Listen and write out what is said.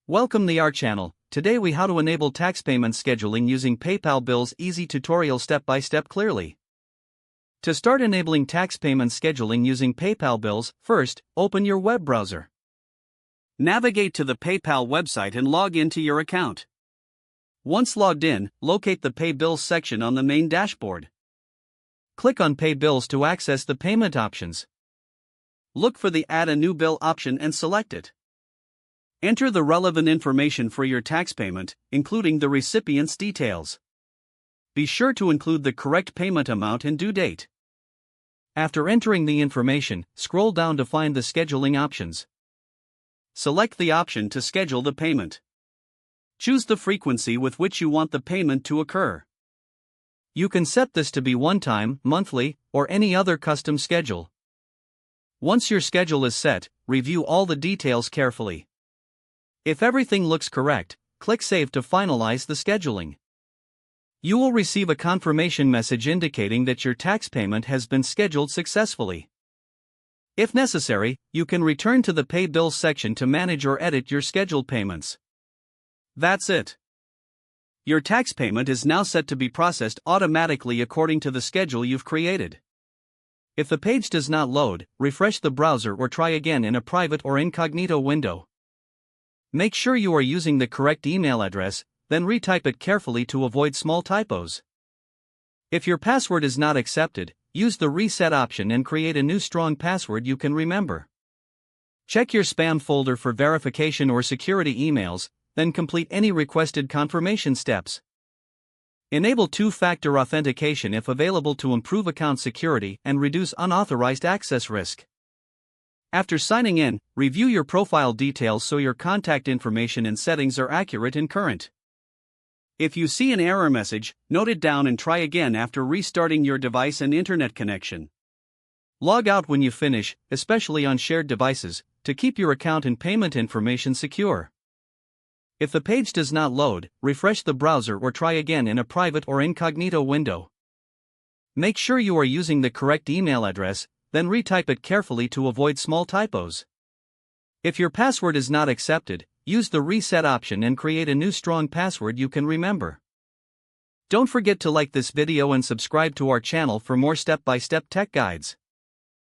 Welcome to our channel. Today we how to enable tax payment scheduling using PayPal Bills easy tutorial step by step clearly. To start enabling tax payment scheduling using PayPal Bills, first, open your web browser. Navigate to the PayPal website and log into your account. Once logged in, locate the Pay Bills section on the main dashboard. Click on Pay Bills to access the payment options. Look for the Add a New Bill option and select it. Enter the relevant information for your tax payment, including the recipient's details. Be sure to include the correct payment amount and due date. After entering the information, scroll down to find the scheduling options. Select the option to schedule the payment. Choose the frequency with which you want the payment to occur. You can set this to be one-time, monthly, or any other custom schedule. Once your schedule is set, review all the details carefully. If everything looks correct, click Save to finalize the scheduling. You will receive a confirmation message indicating that your tax payment has been scheduled successfully. If necessary, you can return to the Pay Bills section to manage or edit your scheduled payments. That's it. Your tax payment is now set to be processed automatically according to the schedule you've created. If the page does not load, refresh the browser or try again in a private or incognito window. Make sure you are using the correct email address, then retype it carefully to avoid small typos. If your password is not accepted, use the reset option and create a new strong password you can remember. Check your spam folder for verification or security emails, then complete any requested confirmation steps. Enable two-factor authentication if available to improve account security and reduce unauthorized access risk. After signing in, review your profile details so your contact information and settings are accurate and current. If you see an error message, note it down and try again after restarting your device and internet connection. Log out when you finish, especially on shared devices, to keep your account and payment information secure. If the page does not load, refresh the browser or try again in a private or incognito window. Make sure you are using the correct email address, then retype it carefully to avoid small typos. If your password is not accepted, use the reset option and create a new strong password you can remember. Don't forget to like this video and subscribe to our channel for more step-by-step tech guides.